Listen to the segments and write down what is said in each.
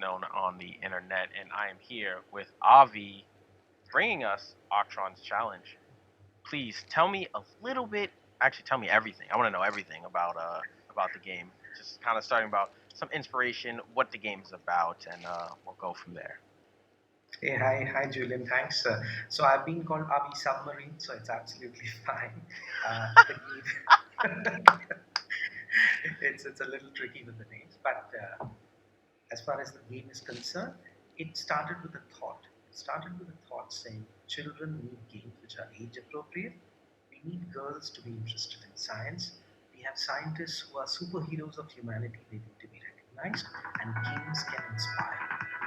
known on the internet, and I am here with Avi bringing us Octrons Challenge. Please tell me a little bit. Actually, tell me everything. I want to know everything about the game. Just kind of starting about some inspiration, what the game is about, and we'll go from there. Hey, hi, Julian. Thanks. So I've been called Avi Submarine, so it's absolutely fine. The game, it's a little tricky with the names, but as far as the game is concerned, it started with a thought. It started with a thought saying children need games which are age appropriate. We need girls to be interested in science. We have scientists who are superheroes of humanity. They need to be recognized, and games can inspire.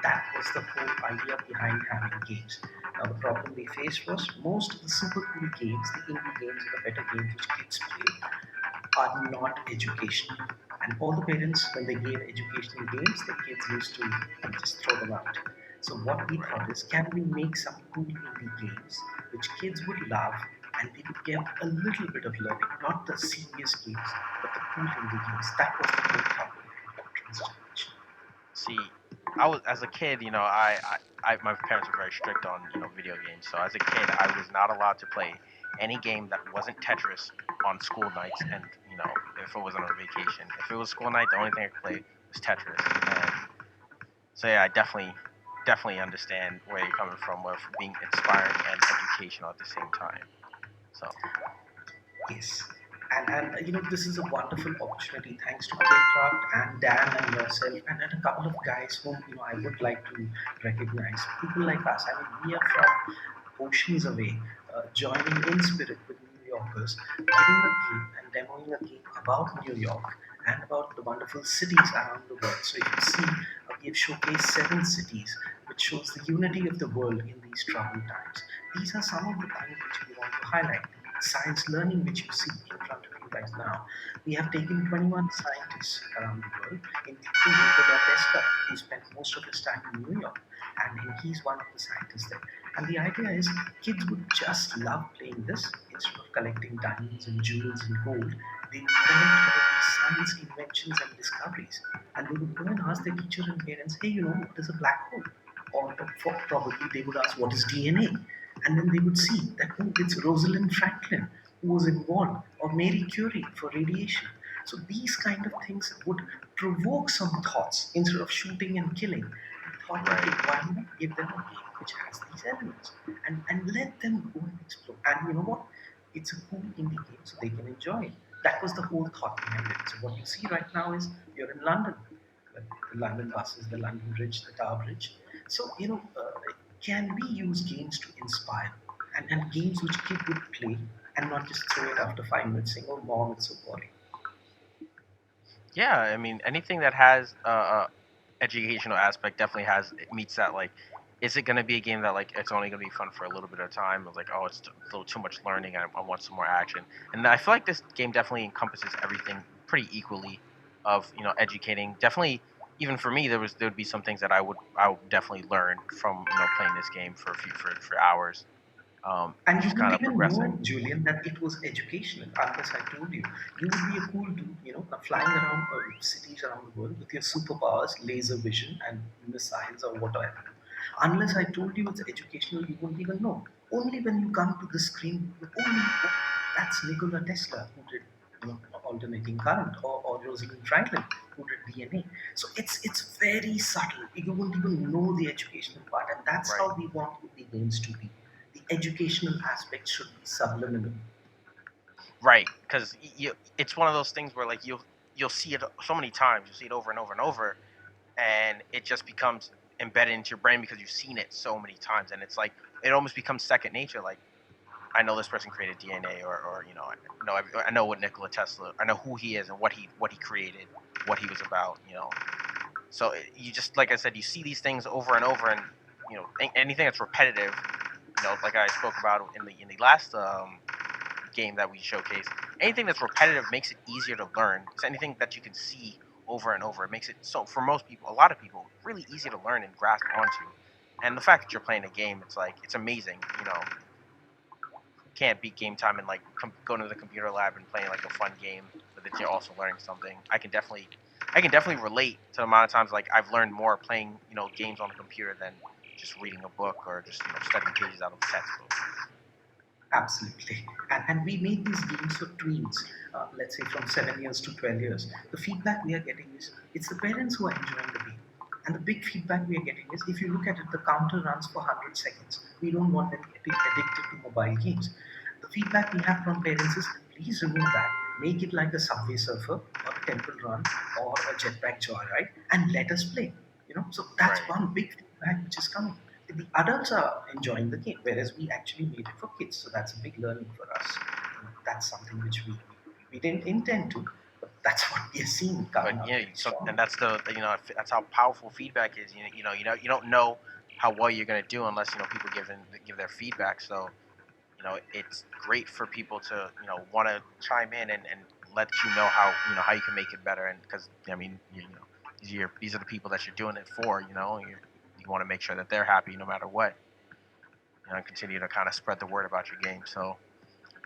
That was the whole idea behind having games. Now, the problem we faced was most of the super cool games, the indie games, and the better games which kids play, are not educational. And all the parents, when they gave educational games, the kids used to just throw them out. So what we Right. thought is, can we make some cool indie games which kids would love and they would get a little bit of learning, not the serious games, but the cool indie games. That was the whole thought behind Octrons Challenge. See, I was as a kid, I my parents were very strict on video games. So as a kid, I was not allowed to play any game that wasn't Tetris on school nights, and if it wasn't on vacation. If it was school night, the only thing I could play was Tetris. And so yeah, I definitely understand where you're coming from with being inspiring and educational at the same time. So Yes. This is a wonderful opportunity thanks to Playcraft and Dan and yourself and a couple of guys whom I would like to recognize. People like us. I mean, we are from oceans away, joining in spirit with New Yorkers, giving a game and demoing a game about New York and about the wonderful cities around the world. So if you see, we have showcased 7 cities, which shows the unity of the world in these troubled times. These are some of the things which we want to highlight. Science learning, which you see in front of you right now. We have taken 21 scientists around the world, including Nikola Tesla, who spent most of his time in New York, and he's one of the scientists there. And the idea is kids would just love playing this instead of collecting diamonds and jewels and gold. They would collect all these science inventions and discoveries, and they would go and ask their teacher and parents, "Hey, what is a black hole?" Or probably they would ask, "What is DNA?" And then they would see that, oh, it's Rosalind Franklin who was involved, or Mary Curie for radiation. So these kind of things would provoke some thoughts instead of shooting and killing. We thought, okay, right, why not give them a game which has these elements and let them go and explore. And you know what? It's a cool indie game, so they can enjoy it. That was the whole thought behind it. So what you see right now is you're in London, the London buses, the London Bridge, the Tower Bridge. So can we use games to inspire and games which kid would play and not just throw it after 5 minutes saying, "Oh, mom, it's so boring." yeah. I mean, anything that has educational aspect definitely has it meets that like. Is it going to be a game that like it's only going to be fun for a little bit of time? It's like, oh, it's a little too much learning. I want some more action. And I feel like this game definitely encompasses everything pretty equally. Of educating. Definitely, even for me, there would be some things that I would definitely learn from playing this game for a few for hours. And you Just wouldn't kind of even progressing. know, Julian, that it was educational unless I told you. You would be a cool dude, flying around cities around the world with your superpowers, laser vision, and missiles or whatever. Unless I told you it's educational, you wouldn't even know. Only when you come to the screen, only oh, that's Nikola Tesla who did alternating current, or Rosalind Franklin who did DNA. So it's very subtle. You won't even know the educational part, and that's Right. how we want the games to be. The educational aspect should be subliminal. Right, because it's one of those things where like you'll see it so many times, you see it over and over and over, and it just becomes embedded into your brain because you've seen it so many times, and it's like it almost becomes second nature. Like I know this person created DNA, or I know what Nikola Tesla, I know who he is and what he created, what he was about. So you just like I said, you see these things over and over, and anything that's repetitive, like I spoke about in the last game that we showcased, anything that's repetitive makes it easier to learn. It's anything that you can see over and over. It makes it so for most people, a lot of people, really easy to learn and grasp onto. And the fact that you're playing a game, it's like it's amazing. Can't beat game time and like going to the computer lab and playing like a fun game, but that you're also learning something. I can definitely I can definitely relate to the amount of times like I've learned more playing games on the computer than just reading a book or just studying pages out of a textbook. Absolutely. And we made these games for tweens, let's say from 7 years to 12 years. The feedback we are getting is it's the parents who are enjoying the game. And the big feedback we are getting is if you look at it, the counter runs for 100 seconds. We don't want them getting addicted to mobile games. The feedback we have from parents is please remove that. Make it like a Subway Surfer or a Temple Run or a Jetpack Joyride and let us play. So that's Right. one big feedback which is coming. The adults are enjoying the game, whereas we actually made it for kids. So that's a big learning for us. That's something which we didn't intend to, but that's what we are seeing But coming out yeah, very so strong. and that's that's how powerful feedback is. You don't know how well you're gonna do unless people give their feedback. So it's great for people to want to chime in and let you know how you can make it better. And because I mean these are the people that you're doing it for. You want to make sure that they're happy no matter what. And continue to kind of spread the word about your game. So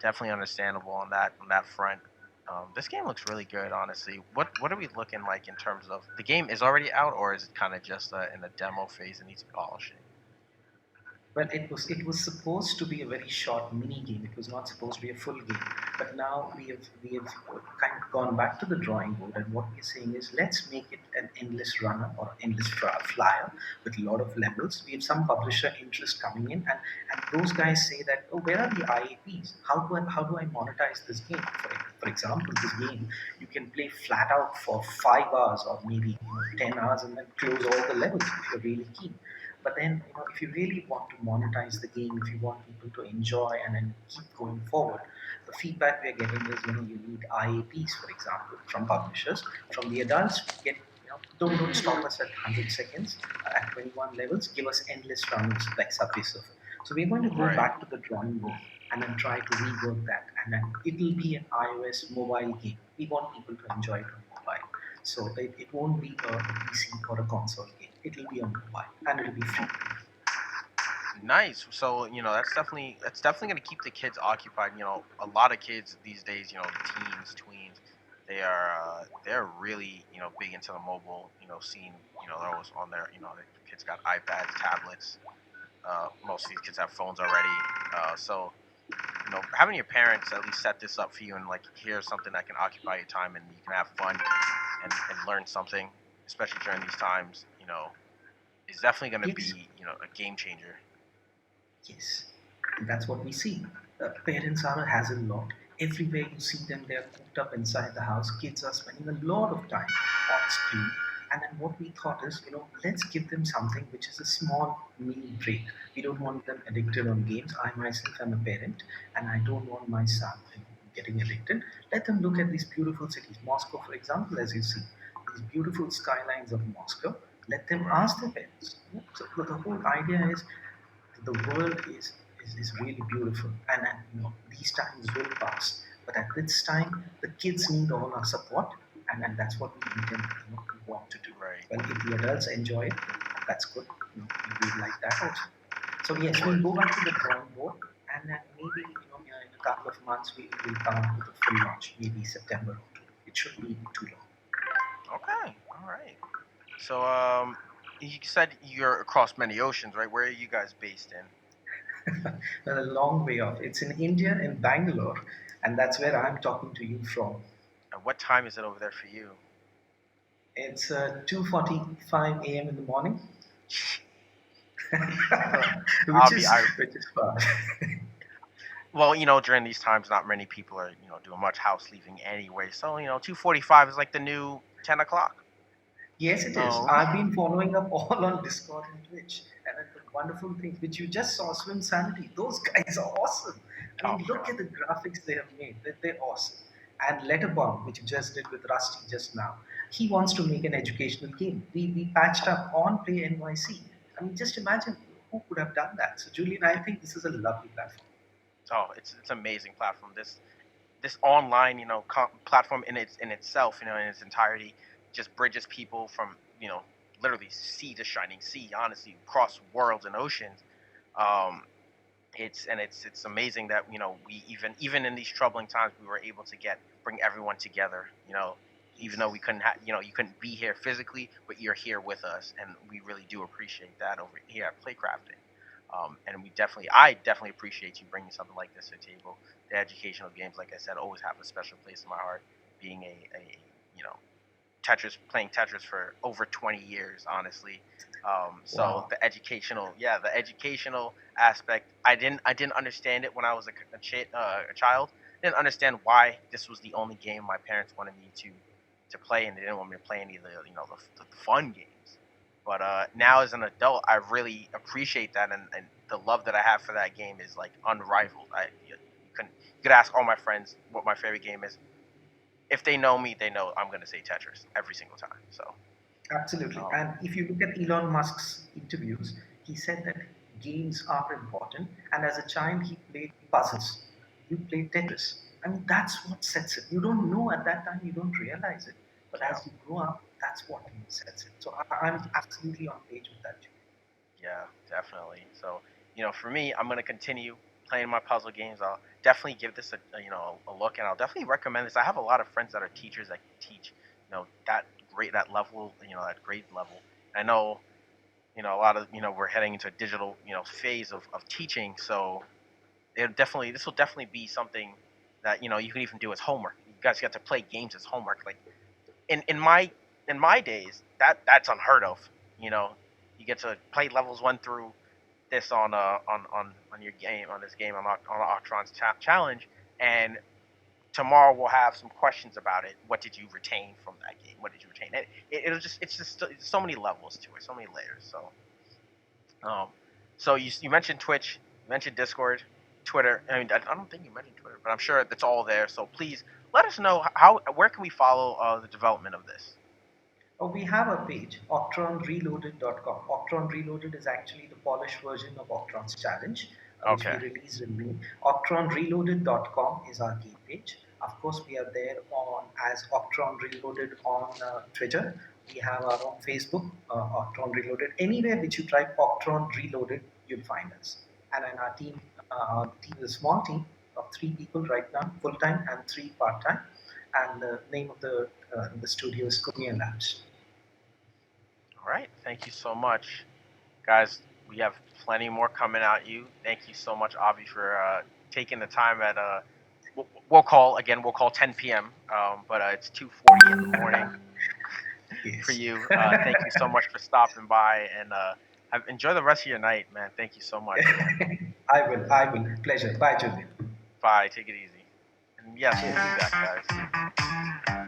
definitely understandable on that front. This game looks really good, honestly. What are we looking like in terms of the game is already out, or is it kind of just in the demo phase and needs polishing? Well, it was supposed to be a very short mini game. It was not supposed to be a full game. But now we have kind of gone back to the drawing board, and what we're saying is let's make it an endless runner or endless flyer with a lot of levels. We have some publisher interest coming in, and those guys say that where are the IAPs? How do I monetize this game? For example, this game you can play flat out for 5 hours or maybe 10 hours and then close all the levels if you're really keen. But then, if you really want to monetize the game, if you want people to enjoy and then keep going forward, the feedback we are getting is, you need IAPs, for example, from publishers. From the adults, we get, don't stop us at 100 seconds, at 21 levels, give us endless runs like Subway Surfer. So we're going to go Right. back to the drawing board and then try to rework that. And then it'll be an iOS mobile game. We want people to enjoy it on mobile. So it won't be a PC or a console game. It'll be on mobile and it'll be free. Nice. So that's definitely going to keep the kids occupied. A lot of kids these days, teens, tweens, they're really big into the mobile scene. They're always on there. The kids got iPads, tablets. Most of these kids have phones already. So having your parents at least set this up for you and like here's something that can occupy your time and you can have fun and learn something, especially during these times. Is definitely going to Yes, be a game changer. yes. And that's what we see. Parents are a hassle lot. Everywhere you see them, they're cooped up inside the house. Kids are spending a lot of time on screen. And then what we thought is, let's give them something which is a small mini break. We don't want them addicted on games. I myself am a parent, and I don't want my son getting addicted. Let them look at these beautiful cities. Moscow, for example, as you see, these beautiful skylines of Moscow. Let them Right. ask their parents. So the whole idea is the world is really beautiful, and these times will pass. But at this time, the kids need all our support, and that's what we intend, we want to do. Right. Well, if the adults enjoy it, that's good. We like that also. So Of yes, we'll course. go back to the drawing board, and then maybe in a couple of months we will come up with a full launch, maybe September or two. It should be too long. Okay. All right. So you said you're across many oceans, right? Where are you guys based in? Well, a long way off. It's in India, in Bangalore, and that's where I'm talking to you from. And what time is it over there for you? It's 2:45 a.m. in the morning, which I'll be is I which is fun. well, during these times, not many people are doing much house leaving anyway. So 2:45 is like the new 10 o'clock. Yes, it is. Oh. I've been following up all on Discord and Twitch, and the wonderful things which you just saw, Swim Sanity. Those guys are awesome. I Oh mean, look God. at the graphics they have made. They're awesome. And Letterbomb, which you just did with Rusty just now, he wants to make an educational game. We patched up on PlayNYC. I mean, just imagine who could have done that. So, Julian, I think this is a lovely platform. Oh, it's amazing platform. This online platform in itself in its entirety just bridges people from literally sea to shining sea, honestly, across worlds and oceans. um it's amazing that we even in these troubling times we were able to get bring everyone together. even though we couldn't, you couldn't be here physically, but you're here with us, and we really do appreciate that over here at Playcrafting. And I definitely appreciate you bringing something like this to the table. The educational games, like I said, always have a special place in my heart. Being a you know playing Tetris for over 20 years, honestly. So Wow. the educational aspect, I didn't understand it when I was a child. Didn't understand why this was the only game my parents wanted me to play, and they didn't want me to play any of the fun games. But now as an adult, I really appreciate that, and the love that I have for that game is like unrivaled. You could ask all my friends what my favorite game is. If they know me, they know I'm gonna say Tetris every single time. So Absolutely. um, And if you look at Elon Musk's interviews, he said that games are important. And as a child, he played puzzles. You played Tetris. I mean, that's what sets it. You don't know at that time, you don't realize it. But yeah, as you grow up, that's what sets it. So I'm absolutely on page with that. yeah, definitely. So for me, I'm gonna continue playing my puzzle games. I'll definitely give this a look, and I'll definitely recommend this. I have a lot of friends that are teachers that teach that level, that grade level. I know a lot of we're heading into a digital phase of teaching, so this will definitely be something that you can even do as homework. You guys get to play games as homework. Like in my days, that's unheard of. You know, you get to play levels 1 through this on your game on this game on Octrons challenge, and tomorrow we'll have some questions about it. What did you retain from that game? What did you retain? It's just so many levels to it, so many layers. Um, so you mentioned Twitch, you mentioned Discord, Twitter. I mean, I don't think you mentioned Twitter, but I'm sure it's all there. So please let us know where can we follow the development of this. Oh, we have a page, octronreloaded.com. Octron Reloaded is actually the polished version of Octron's challenge, which we Okay. released in May. Octronreloaded.com is our game page. Of course, we are there on as Octron Reloaded on Twitter. We have our own Facebook, Octron Reloaded. Anywhere which you type Octron Reloaded, you'll find us. And in our team is a small team of 3 people right now, full time, and 3 part time. And the name of the studio is KuniaLabs. All right. Thank you so much, guys. We have plenty more coming at you. Thank you so much, Avi, for taking the time at we'll call 10 p.m. But it's 2:40 in the morning for Yes. you. Thank you so much for stopping by, and enjoy the rest of your night, man. Thank you so much again. I will. I will. Pleasure. Bye, Julian. Bye. Take it easy. And yes, we'll be Cheers. back, guys.